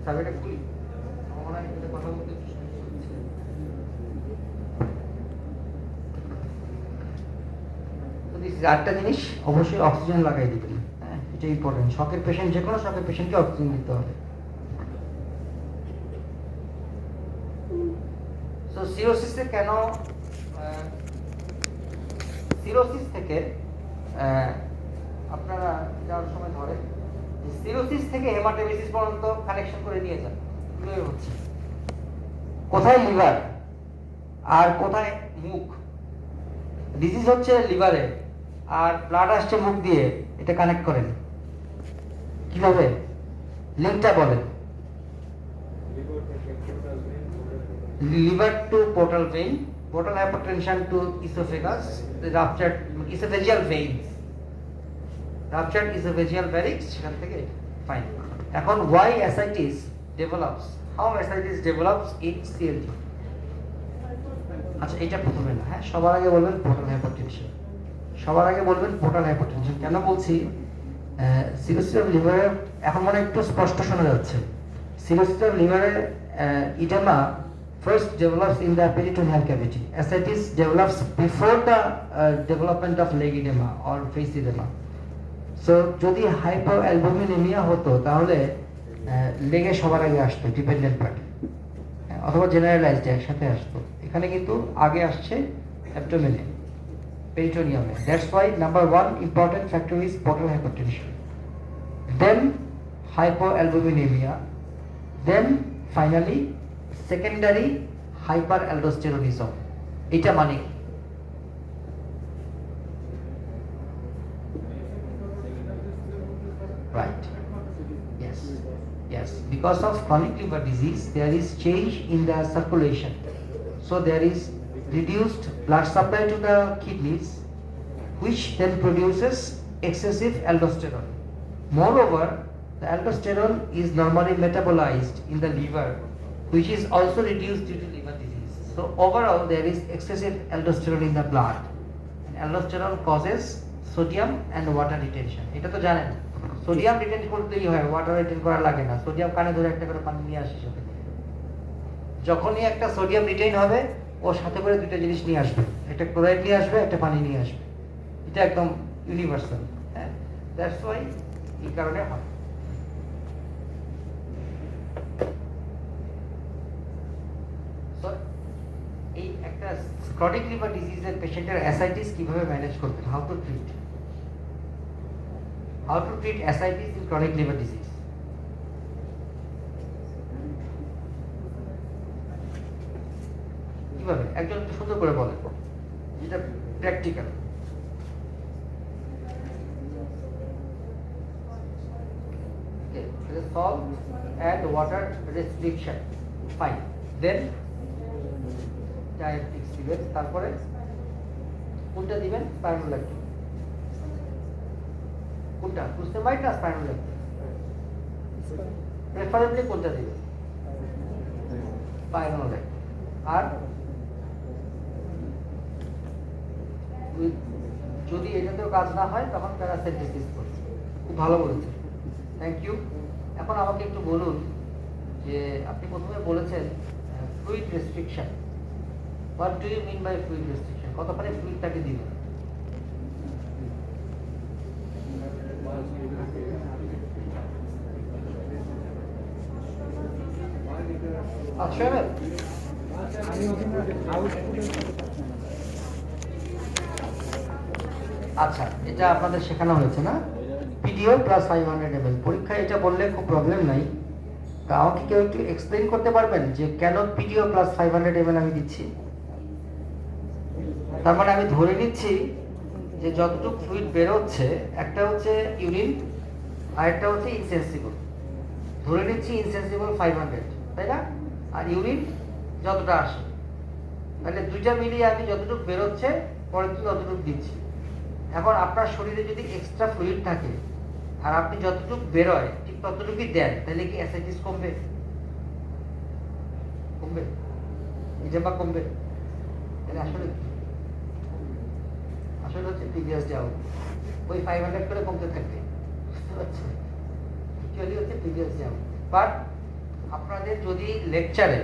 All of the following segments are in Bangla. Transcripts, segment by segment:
চাবিটা খুলি, আমার মনে হয় এটাতে কথা বলতে একটু সমস্যা হচ্ছে। তো দিস আরেকটা জিনিস, অবশ্যই অক্সিজেন লাগাই দিবেন, হ্যাঁ এটা ইম্পর্টেন্ট। শকের পেশেন্ট, যে কোনো শকের পেশেন্টকে অক্সিজেন দিতে হবে। তো সিরোসিসে কেন, সিরোসিস থেকে আপনারা যাওয়ার সময় ধরে সিরোসিস থেকে হেমাটোমেসিস পর্যন্ত কানেকশন করে নিয়ে যান, কিভাবে হচ্ছে, কোথায় লিভার আর কোথায় মুখ। ডিজিজ হচ্ছে লিভারে আর ব্লাড আসছে মুখ দিয়ে, এটা কানেক্ট করেন কিভাবে, লিঙ্কটা বলেন। liver to portal vein, portal hypertension to esophagus, the ruptured esophageal veins, ruptured esophageal varix, সেখান থেকে ফাইন। এখন why ascites develops, how ascites develops in CLD। আচ্ছা এটা প্রথমে না, হ্যাঁ সবার আগে বলবেন পোর্টাল হাইপারটেনশন, সবার আগে বলবেন পোর্টাল হাইপারটেনশন। কেন বলছি, সিরোসিস অফ লিভারের এখন মনে একটু স্পষ্ট শোনা যাচ্ছে। সিরোসিস অফ লিভারের oedema first develops in the peritoneal cavity. Ascites develops before the development of leg edema or face edema. So যদি hypoalbuminemia হতো তাহলে লেগে সবার আগে আসতো ডিপেন্ডেন্ট পার্টি, অথবা জেনারেলাইজড একসাথে আসতো। এখানে কিন্তু আগে আসছে অ্যাবডোমেনে, পেরিটোনিয়ামে। That's why number 1 important factor is portal hypertension, then hypoalbuminemia, then finally secondary hyper aldosteronism. এটা মানে right, yes, because of chronic liver disease there is change in the circulation, so there is reduced blood supply to the kidneys, which then produces excessive aldosterone. Moreover, the aldosterone is normally metabolized in the liver, which is also reduced due to liver disease. So overall there is excessive aldosterone in the blood, and aldosterone causes sodium and water retention. এটা তো জানেন, সোডিয়াম রিটেন করতেই হয়, ওয়াটার রিটেন করা লাগে না। সোডিয়াম কানে ধরে একটা করে পানি নিয়ে আসে সাথে, যখনই একটা সোডিয়াম রিটেইন হবে ওর সাথে করে দুটো জিনিস নিয়ে আসবে, একটা ক্লোরাইড নিয়ে আসবে, একটা পানি নিয়ে আসবে। এটা একদম ইউনিভার্সাল, হ্যাঁ দ্যাটস ওয়াই এই কারণে হয়। এই একটা ক্রনিক লিভার ডিজিজের পেশেন্টের অ্যাসাইটিস কিভাবে ম্যানেজ করবেন, how to treat ascites in chronic liver disease. কিভাবে একজন একটু সুন্দর করে বলেন, যেটা practical. Salt and water restriction, fine, then diuretics দিবেন, তারপরে কোনটা দিবেন, স্পাইরোল্যাকটিন। কোনটা, ফুস্টেমাইড না স্পাইরোল্যাকটিন, প্রেফারেবলি কোনটা দিবেন, স্পাইরোল্যাকটিন। আর যদি এটাতেও কাজ না হয় তখন প্যারাসিটামল করুন। খুব ভালো বলেছেন, থ্যাংক ইউ। এখন আমাকে একটু বলুন যে আপনি প্রথমে বলেছেন fluid restriction, what do you mean by fluid restriction, কতখানি ফ্লুইডটাকে দিবেন? আচ্ছা আচ্ছা, এটা আপনাদের শেখানো হয়েছে না, পিডিও প্লাস 500 ml। পরীক্ষায় এটা বললে খুব প্রবলেম নাই। তা আমাকে কেউ একটু এক্সপ্লেইন করতে পারবেন যে কেন পিডিও প্লাস 500 ml আমি দিচ্ছি? তার মানে আমি ধরে নিচ্ছি যে যতটুকু ফ্লুইড বেরোচ্ছে, একটা হচ্ছে ইউরিন আর একটা হচ্ছে ইনসেন্সিবল। ধরে নিচ্ছি ইনসেন্সিবল 500, তাই না? আর ইউরিন যতটা আসে, তাহলে দুইটা মিলিয়ে আমি যতটুকু বেরোচ্ছে পরের দিন ততটুকু দিচ্ছি। এখন আপনার শরীরে যদি এক্সট্রা ফ্লুইড থাকে আর আপনি যতটুকু বেরোয় ঠিক ততটুকুই দেন, তাহলে কি অ্যাসাইটিস কমবে? কমবে, ইজেমা কমবে। তাহলে আসলে আসলে হচ্ছে প্রিভিয়াস যাও ওই 500 করে কমতে থাকবে, বুঝতে পারছেন? অ্যাকচুয়ালি হচ্ছে প্রিভিয়াস যাও, বাট আপনাদের যদি লেকচারে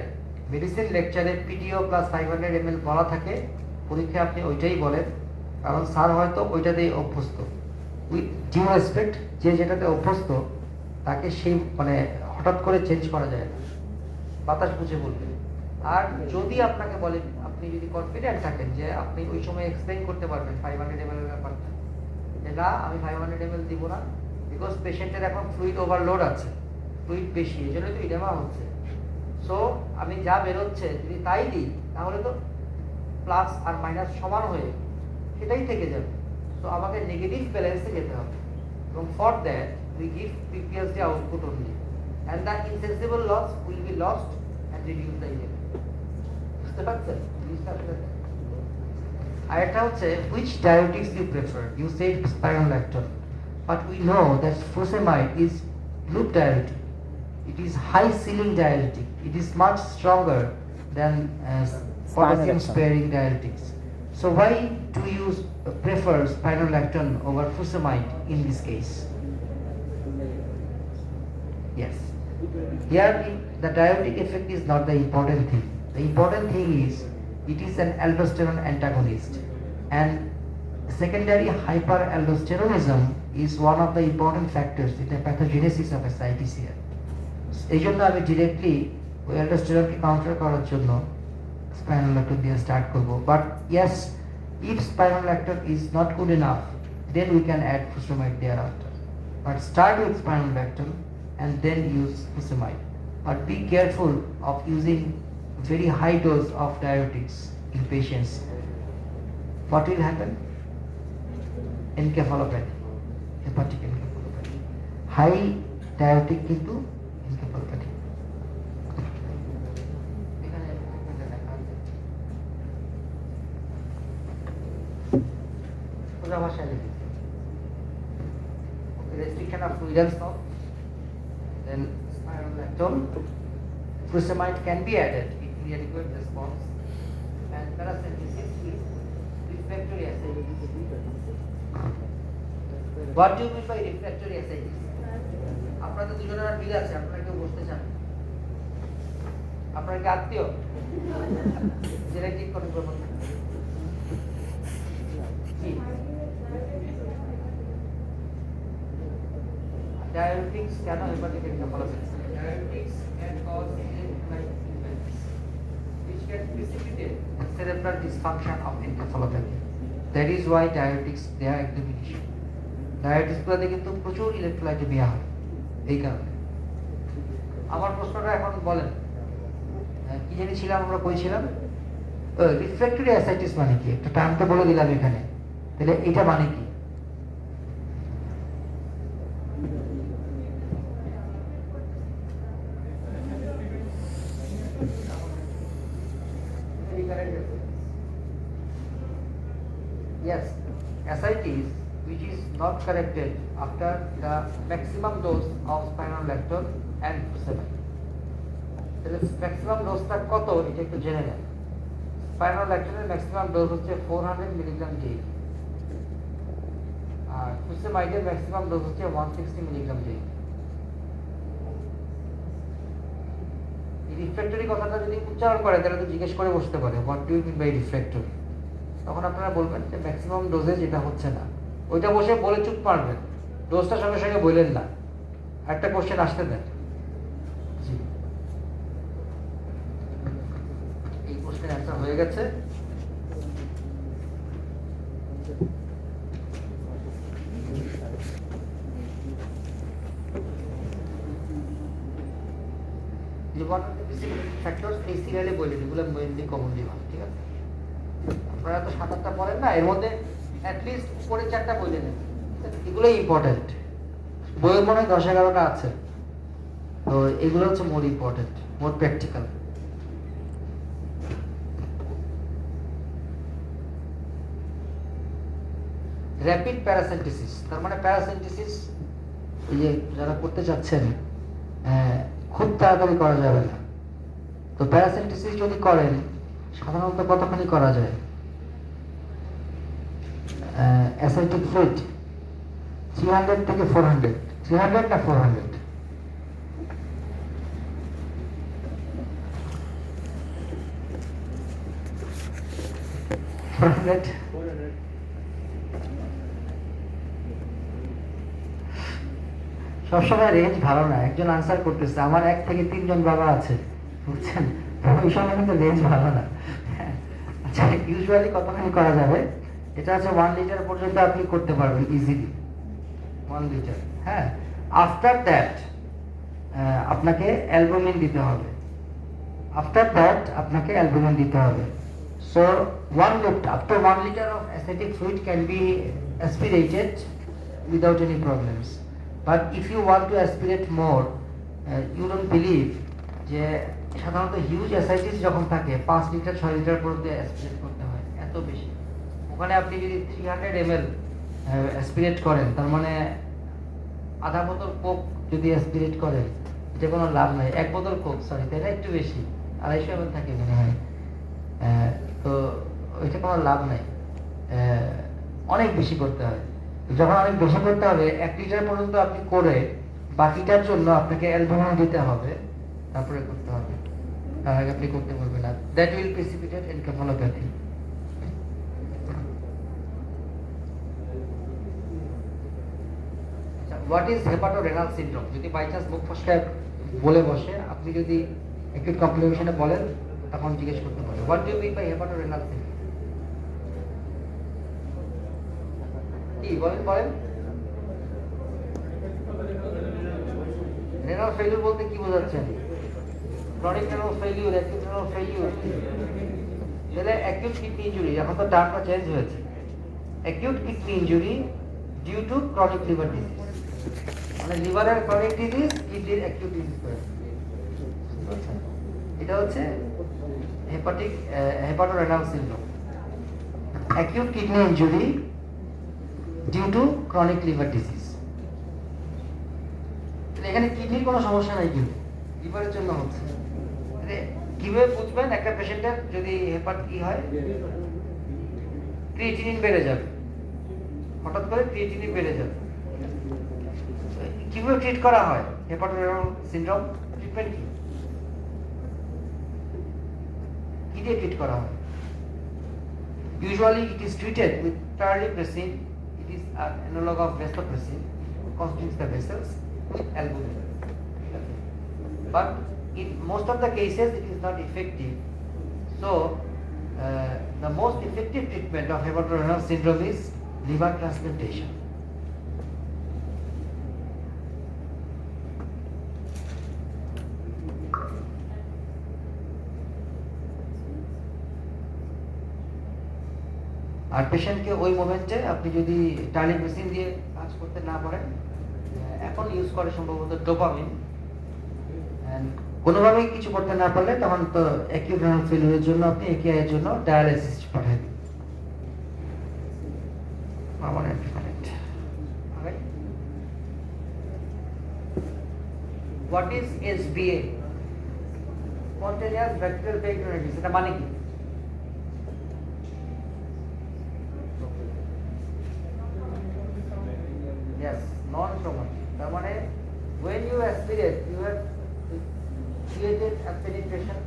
মেডিসিন লেকচারে পিডিও প্লাস 500 ml বলা থাকে, পরীক্ষায় আপনি ওইটাই বলেন, কারণ স্যার হয়তো ওইটাতেই অভ্যস্ত। উইথ ডিউ রেসপেক্ট, যে যেটাতে অভ্যস্ত তাকে সেই মানে হঠাৎ করে চেঞ্জ করা যায় না, বাতাস বুঝে বলবেন। আর যদি আপনাকে বলে, আপনি যদি কনফিডেন্ট থাকেন যে আপনি ওই সময় এক্সপ্লেইন করতে পারবেন 500 ml এর ব্যাপারটা, যে না আমি 500 ml দিব না, বিকজ পেশেন্টের এখন ফ্লুইড ওভারলোড আছে, ফ্লুইড বেশি, এই জন্য তো ইডেমা হচ্ছে। সো আমি যা বেরোচ্ছে যদি তাই দিই, তাহলে তো প্লাস আর মাইনাস সমান হয়ে সেটাই থেকে যাবে। সো আমাকে নেগেটিভ ব্যালেন্সে যেতে হবে, এবং for that we give previously output only, and the insensible loss will be lost and reduce the level. বুঝতে পারছেন জিনিসটা আসলে? আর এটা হচ্ছে which diuretics you prefer? You said spironolactone, but we know that furosemide is loop diuretic. It is high ceiling diuretic. It is much stronger than potassium sparing diuretics. So why do you prefer spironolactone over furosemide in this case? Yes. Here the diuretic effect is not the important thing. The important thing is it is an aldosterone antagonist, and secondary hyperaldosteronism is one of the important factors in the pathogenesis of ascites here. এই জন্য আমি ডিরেক্টলি ওই অ্যালডোস্টেরনকে কাউন্টার করার জন্য স্পাইরোল্যাক্টন দিয়ে স্টার্ট করব। But yes, if spironolactone is not good enough, then we can add furosemide thereafter. But start with spironolactone and then use furosemide. But be careful of using very high dose of diuretics in patients. What will happen? Encephalopathy, hepatic encephalopathy. High diuretic into encephalopathy. Restriction of fluid stop. Then spironolactone, furosemide can be added if we adequate response, and paracentesis with refractory ascites. What do you mean by refractory ascites? আপনাদের দুজনের মিল আছে, আপনারা কেউ বসতে চান? আপনারা কি আত্মীয়? জেনেটিক কোন problem? Diuretics can hepatic encephalopathy. Diuretics can cause electrolyte imbalance, which can precipitate cerebral dysfunction of encephalopathy. That is why diuretics they are exhibition. Diuretics গুলোতে কিন্তু প্রচুর ইলেকট্রোলাইট দেওয়া হয় এই কারণে। আমার প্রশ্নটা এখন বলেন, কি জানি ছিলাম আমরা কইছিলাম রিফ্র্যাক্টরি অ্যাসাইটিস মানে কি? একটা টার্ম তো বলে দিলাম এখানে, তাহলে এটা মানে কি? Yes, ascites which is not corrected after the maximum dose of spironolactone and furosemide. তাহলে ম্যাক্সিমাম ডোজটা কত এটা একটু জেনে নেন। স্পাইরোল্যাক্টনের ম্যাক্সিমাম ডোজ হচ্ছে 400 মিলিগ্রাম ডেইলি, আর ফুরোসেমাইডের ম্যাক্সিমাম ডোজ হচ্ছে 160 মিলিগ্রাম ডেইলি। এই রিফ্র্যাক্টরি কথাটা যদি উচ্চারণ করে তাহলে তো জিজ্ঞেস করে বসতে পারে what do you mean by refractory. তখন আপনারা বলবেন যে ম্যাক্সিমাম ডোজেজ এটা হচ্ছে না, ওইটা বসে বলে চুপ পারবেন, ডোজটা সঙ্গে সঙ্গে বললেন না, একটা কোশ্চেন আসতে দেন। জি, এই কোশ্চেন অ্যান্সার হয়ে গেছে। ফ্যাক্টরস এই সিরিয়ালে বলে দিই, এগুলো মেইনলি কমনলি ভালো, ঠিক আছে? আপনারা তো 7-8টা পড়েন না, এর মধ্যে অ্যাটলিস্ট উপরে 4টা বলে নেন, এগুলোই ইম্পর্টেন্ট। বইয়ের মনে হয় 10-11টা আছে, তো এগুলো হচ্ছে মোর ইম্পর্টেন্ট, মোর প্র্যাকটিক্যাল। র্যাপিড প্যারাসেন্টেসিস, তার মানে প্যারাসেন্টেসিস এই যে যারা করতে চাচ্ছেন খুব তাড়াতাড়ি করা যাবে না। তো প্যারাসেন্টেসিস যদি করেন সাধারণত কতখানি করা যায়? অ্যাসাইটিক ফ্লুইড 300 থেকে 400, 300 না 400? 400 সবসময় রেঞ্জ ভালো না। একজন আনসার করতেছে, আমার 1 থেকে 3 জন বাবা আছে, বুঝছেন? ওই সময় কিন্তু রেঞ্জ ভালো না। আচ্ছা, ইউজুয়ালি কতখানি করা যাবে? এটা হচ্ছে 1 লিটার পর্যন্ত আপনি করতে পারবেন ইজিলি, 1 লিটার। হ্যাঁ, আফটার দ্যাট আপনাকে অ্যালবুমিন দিতে হবে। আফটার দ্যাট আপনাকে অ্যালবুমিন দিতে হবে। So 1 liter, up to 1 liter of acetic fluid can be aspirated without any problems. But if you want to aspirate more, you don't believe যে সাধারণত হিউজ অ্যাসাইটিস যখন থাকে 5 লিটার 6 লিটার পর্যন্ত অ্যাসপিরেট করতে হয়, এত বেশি। ওখানে আপনি যদি 300 ml অ্যাসপিরেট করেন, তার মানে আধা বোতল কোক যদি অ্যাসপিরেট করেন, এটা কোনো লাভ নাই। 1 বোতল কোক, সরি, তাই না? একটু বেশি, 250 ml থাকে মনে হয়। তো ওইটা কোনো লাভ নাই, অনেক বেশি করতে হয়। যখন অনেক বেশি করতে হবে, 1 লিটার পর্যন্ত আপনি করে বাকিটার জন্য আপনাকে অ্যালবুমিন দিতে হবে, তারপরে করতে হবে। তার আগে আপনি করতে পারবেন না। That will precipitate encephalopathy. What is hepatorenal syndrome? যদি বাই চান্স মুখ ফসকায় বলে বসে, আপনি যদি একটু কমপ্লিকেশনে বলেন, তখন জিজ্ঞেস করতে পারেন, what do you mean by hepatorenal syndrome? কি বলেন বলেন? রেনাল ফেলিউর বলতে কি বোঝাচ্ছেন? Chronic renal failure, acute renal failure, তাহলে অ্যাকিউট কিডনি ইনজুরি, এখন তো টার্মটা চেঞ্জ হয়েছে। Acute kidney injury due to chronic liver disease, মানে লিভারের ক্রনিক ডিজিজ, কিডনির অ্যাকিউট ডিজিজ করে। এটা হচ্ছে hepatorenal syndrome, acute kidney injury due to chronic liver disease. এখানে কিডনির কোনো সমস্যা নাই, কিন্তু লিভারের জন্য হচ্ছে। কিভাবে বুঝবেন একটা পেশেন্টের যদি হেপাট কি হয়? ক্রিয়েটিনিন বেড়ে যাবে, হঠাৎ করে ক্রিয়েটিনিন বেড়ে যাবে। কিভাবে ট্রিট করা হয় হেপাটোরেনাল সিনড্রোম? ট্রিটমেন্ট কি দিয়ে ট্রিট করা হয়? Usually it is treated with terlipressin. It is an analog of vasopressin, constricts the vessels with albumin. But in most of the cases it is not effective. So the most effective treatment of hepatorenal syndrome is liver transplantation. আর পেশেন্টকে ওই মোমেন্টে আপনি যদি টার্লিপ্রেসিন দিয়ে কাজ করতে না পারেন, এখন ইউজ করে সম্ভবত ডোপামিন, কোনোভাবেই কিছু করতে না পারলে তখন তো অ্যাকিউট রেনাল ফেলিউরের জন্য আপনি একেআই এর জন্য ডায়ালাইসিস পাঠিয়ে দিন। What is SBA? Spontaneous bacterial peritonitis, এটা মানে কি? Yes, non-traumatic. তার মানে when you aspirate, you have created a penetration.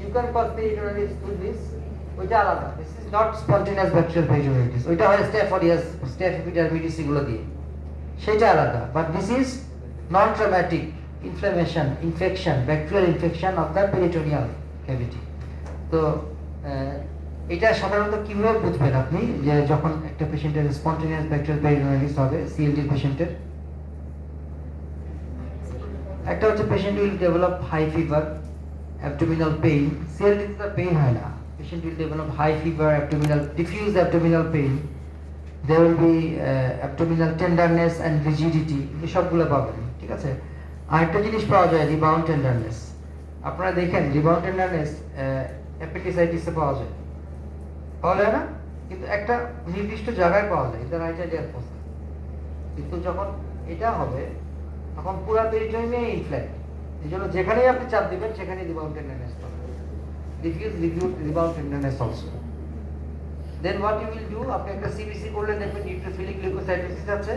You can cause peritonitis through this. ওইটা আলাদা। This is not spontaneous bacterial peritonitis. ওইটা হয় Staph aureus, Staph epidermidis এগুলো দিয়ে, সেটা আলাদা। But this is non-traumatic inflammation, infection, bacterial infection of the peritoneal cavity. তো এটা সাধারণত কিভাবে বুঝবেন আপনি যে যখন একটা পেশেন্টের স্পন্টেনিয়াস ব্যাকটেরিয়াল পেরিটোনাইটিস হবে? সিএলডি পেশেন্টের একটা হচ্ছে patient will develop high fever, abdominal pain. CLD তে পেইন হয় না, patient will develop high fever, abdominal diffuse abdominal pain, there will be abdominal tenderness and rigidity, এই সবগুলো পাবেন। ঠিক আছে, আরেকটা জিনিস পাওয়া যায় রিবাউন্ড টেন্ডারনেস। আপনারা দেখেন রিবাউন্ড টেন্ডারনেস অ্যাপেন্ডিসাইটিসে পাওয়া যায়, পাওয়া যায় না? কিন্তু একটা নির্দিষ্ট জায়গায় পাওয়া যায়, এটা রাইট সাইডে আছে। কিন্তু যখন এটা হবে তখন পুরো পেরিটোনিয়াম ইনফ্ল্যাম, এইজন্য যেখানেই আপনি চাপ দিবেন সেখানেই রিবাউন্ড টেন্ডারনেস পাবেন। Diffuse rebound tenderness also. Then what you will do, আপনি একটা সিবিসি করলে দেখবেন নিউট্রোফিলিক লিউকোসাইটোসিস আছে,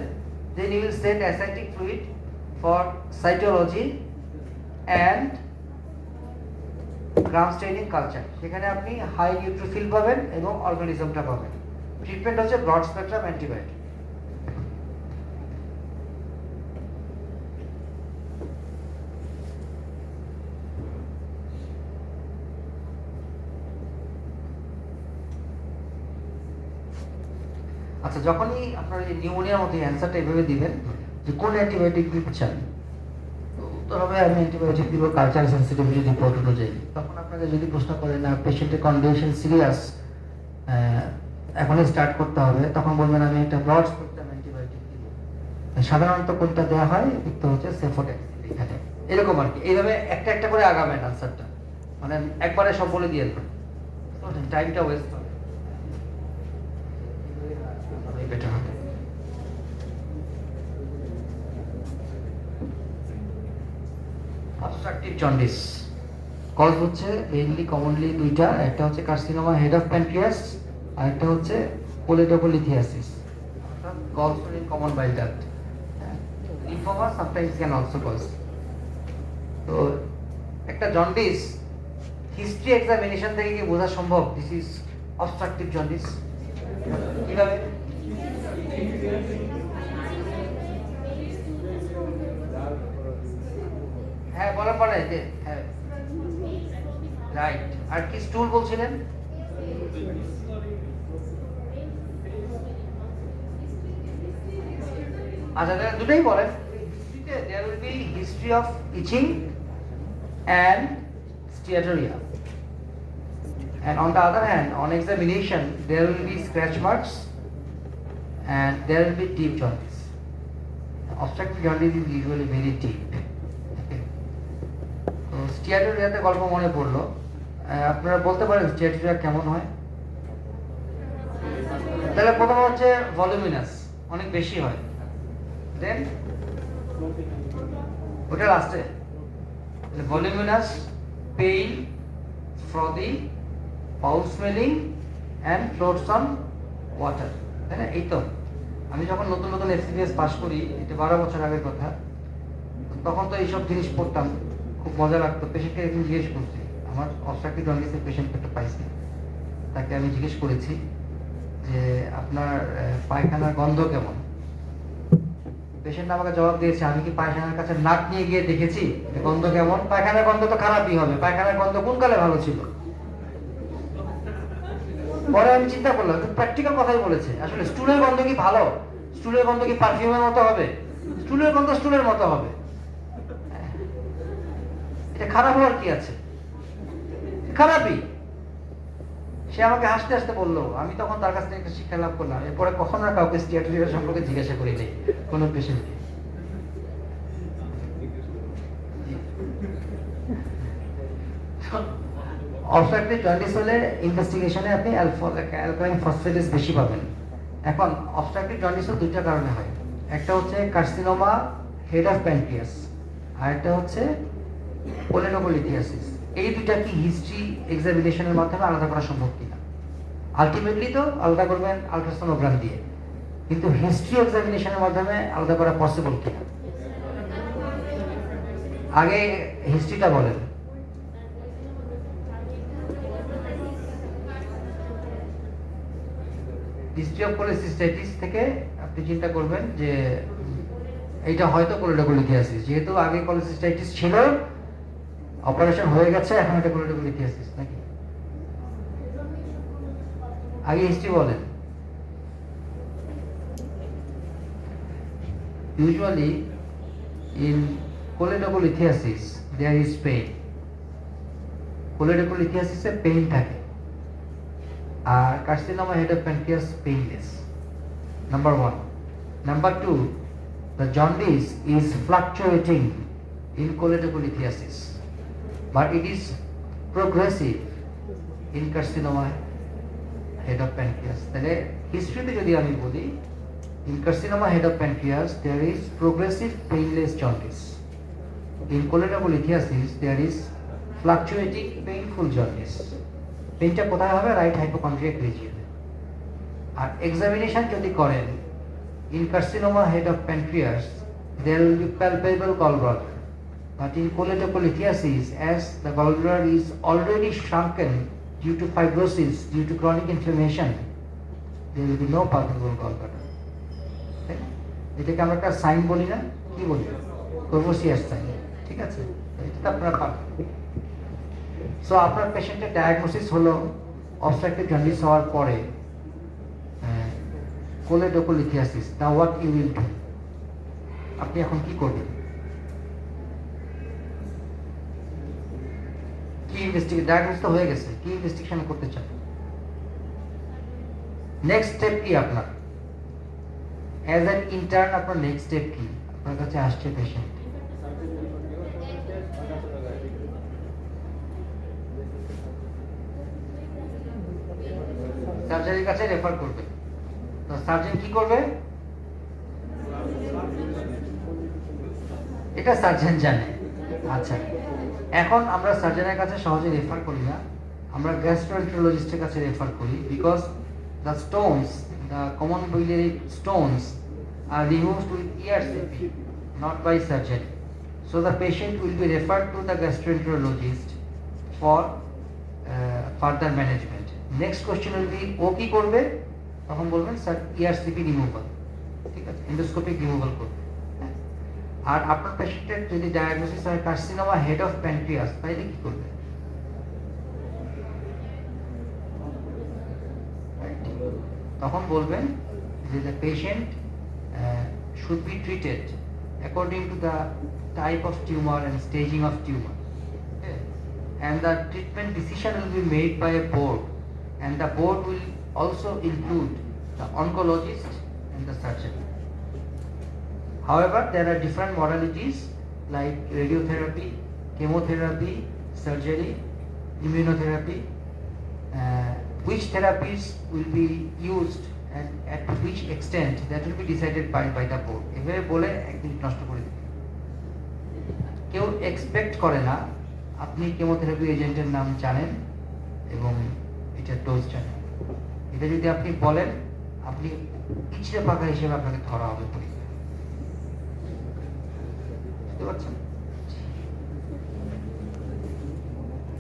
then you will send ascitic fluid for cytology and gram staining culture, সেখানে আপনি হাই নিউট্রোফিল পাবেন এবং অর্গানিজমটা পাবেন। ট্রিটমেন্ট হচ্ছে ব্রড স্পেকট্রাম অ্যান্টিবায়োটিক। আচ্ছা, যখনই আপনার এই নিউমোনিয়ার মতো অ্যান্সারটা এভাবে দিবেন যে কোন অ্যান্টিবায়োটিক দিতে চান, উত্তর হবে আমি অ্যান্টিবায়োটিক দিব কালচার সেন্সিটিভিটি রিপোর্ট অনুযায়ী। তখন আপনাকে যদি প্রশ্ন করেন না পেশেন্টের কন্ডিশন সিরিয়াস, এখনই স্টার্ট করতে হবে, তখন বলবেন আমি একটা ব্রড স্পেকট্রাম অ্যান্টিবায়োটিক দিব। সাধারণত কোনটা দেওয়া হয়, উত্তর হচ্ছে সেফোট্যাক্সিন এখানে। এরকম আর কি, এইভাবে একটা একটা করে আগাবেন আনসারটা, মানে একবারে সব বলে দিয়ে দেবেন, টাইমটা ওয়েস্ট হবে, বেটার হবে। অবস্ট্রাকটিভ জন্ডিস কজ হচ্ছে মেইনলি কমনলি দুইটা, একটা হচ্ছে কার্সিনোমা হেড অফ প্যানক্রিয়াস, আর একটা হচ্ছে কোলেডোকোলিথিয়াসিস, অর্থাৎ gallstone in common bile duct. Lymphoma sometimes can also cause. তো একটা জন্ডিস হিস্ট্রি এক্সামিনেশন থেকে কি বোঝা সম্ভব দিস ইজ অবস্ট্রাকটিভ জন্ডিস? কিভাবে? হ্যাঁ, বলার পরে যে হ্যাঁ রাইট। আর কি স্টুল বলছিলেন? আচ্ছা, দুটোই বলেন। There will be history of itching and steatorrhea, and on the other hand, on examination there will be scratch marks and there will be deep jaundice. Obstructive jaundice is usually very deep. তো স্টিয়াটোরিয়াতে গল্প মনে পড়লো, আপনারা বলতে পারেন স্টিয়াটোরিয়া কেমন হয়? তাহলে প্রথম হচ্ছে ভলিউমিনাস, অনেক বেশি হয়। দেন ওটা লাস্টে voluminous, pain, frothy, foul smelling and floats on water, তাই না? এই তো আমি যখন নতুন নতুন এফসিপিএস পাস করি, এটা 12 বছর আগের কথা, তখন তো এইসব জিনিস পড়তাম, খুব মজা লাগতো। পেশেন্টকে একদিন জিজ্ঞেস করছি, আমার অবস্ট্রাকটিভ জন্ডিসের পেশেন্ট একটা পাইছি, তাকে আমি জিজ্ঞেস করেছি যে আপনার পায়খানার গন্ধ কেমন? পেশেন্ট আমাকে জবাব দিয়েছে, আমি কি পায়খানার কাছে নাক নিয়ে গিয়ে দেখেছি গন্ধ কেমন? পায়খানার গন্ধ তো খারাপই হবে, পায়খানার গন্ধ কোন কালে ভালো ছিল? পরে আমি চিন্তা করলাম, প্র্যাকটিক্যাল কথাই বলেছে। আসলে স্টুলের গন্ধ কি ভালো? স্টুলের গন্ধ কি পারফিউমের মতো হবে? স্টুলের গন্ধ স্টুলের মতো হবে, এটা খারাপ হওয়ার কি আছে? খারাপই। সে আমাকে হাসতে হাসতে বললো, আমি তখন তার কাছ থেকে একটা শিক্ষা লাভ করলাম, এরপরে কখনো আর কাউকে স্টিয়াটোরিয়া সম্পর্কে জিজ্ঞাসা করি নাই কোনো পেশেন্টকে। অবস্ট্রাকটিভ জন্ডিস হলে ইনভেস্টিগেশনে আপনি অ্যালকালাইন ফসফেটেস বেশি পাবেন। এখন অবস্ট্রাকটিভ জন্ডিসও দুইটা কারণে হয়, একটা হচ্ছে কার্সিনোমা হেড অফ প্যানক্রিয়াস, আর একটা হচ্ছে কোলেডোকোলিথিয়াসিস। এই দুইটা কি হিস্ট্রি এক্সামিনেশনের মাধ্যমে আলাদা করা সম্ভব কিনা? আলটিমেটলি তো আলাদা করবেন আলট্রাসোনোগ্রাম দিয়ে, কিন্তু হিস্ট্রি এক্সামিনেশনের মাধ্যমে আলাদা করা পসিবল কিনা? আগে হিস্ট্রিটা বলেন। হিস্ট্রি অফ কোলেসিস্টাইটিস থেকে আপনি চিন্তা করবেন যে এইটা হয়তো কোলেডোকোলিথিয়াসিস, যেহেতু আগে কোলেসিস্টাইটিস ছিল, অপারেশন হয়ে গেছে, এখন এটা কোলেডোকোলিথিয়াসিস নাকি? আগে হিস্ট্রি বলেন। Usually in cholecystectomy there is pain. Cholecystectomy এ পেইন থাকে, আর carcinoma head of pancreas painless, number 1. Number 2, the jaundice is fluctuating in cholecystectomy, but it is progressive in carcinoma head of pancreas. তাহলে হিস্ট্রিতে যদি আমি বলি, in carcinoma head of pancreas there is progressive painless jaundice. In cholecystectomy there is fluctuating painful jaundice. পেইনটা কোথায় হবে? রাইট হাইপোকন্ড্রিয়াক রিজিয়নে। আর এক্সামিনেশন যদি করেন, in carcinoma head of pancreas there will be palpable gallbladder, But in cholecystectomy, as the gallbladder is already shrunken due to fibrosis, due to chronic inflammation, there will be no palpable gallbladder. তাই না? এটাকে আমরা একটা সাইন বলি না, কি বলি? কোরভোসিয়াস সাইন, ঠিক আছে? এটা আপনারা পাবেন। সো আপনার পেশেন্টের ডায়াগনোসিস হলো অবস্ট্রাকটিভ জন্ডিস হওয়ার পরে choledocholithiasis. Now what you will do? আপনি এখন কি করবেন? কি ইনভেস্টিগেশন? ডায়াগনোসিস তো হয়ে গেছে, কি ইনভেস্টিগেশন করতে চান? নেক্সট স্টেপ কি আপনার? অ্যাজ অ্যান ইন্টার্ন আপনার নেক্সট স্টেপ কি? আপনার কাছে আসছে পেশেন্ট, সার্জারির কাছে রেফার করবে। তো সার্জন কি করবে? এটা সার্জন জানে। আচ্ছা, এখন আমরা সার্জনের কাছে সহজে রেফার করি না, আমরা গ্যাস্ট্রোএন্টারোলজিস্টের কাছে রেফার করি, because the Stones, the common biliary stones are removed with ERCP, not by surgery. So the patient will be referred to the gastroenterologist for further management. Next question will be ও কি করবে? তখন বলবেন স্যার ERCP রিমুভাল, ঠিক আছে, এন্ডোস্কোপিক রিমুভাল করবে। আর আপনার পেশেন্টের যদি ডায়াগনোসিস হয় কার্সিনোমা হেড অফ প্যানক্রিয়াস, তাহলে কি করবে? তখন বলবেন যে the patient should be treated according to the type of tumor and staging of tumor. Okay? And the treatment decision will be made by a board, and the board will also include the oncologist and the surgeon. However, there are different modalities like radiotherapy, chemotherapy, surgery, immunotherapy. Which therapies will be used and at which extent, that will be decided by the board. এভাবে বলে একদিন নষ্ট করে দিবে। কেউ এক্সপেক্ট করে না আপনি কেমোথেরাপি এজেন্টের নাম জানেন এবং এটার ডোজ জানেন। এটা যদি আপনি বলেন, আপনি ইচড়ে পাকা হিসেবে আপনাকে ধরা হবে পরীক্ষায়। বুঝতে পারছেন?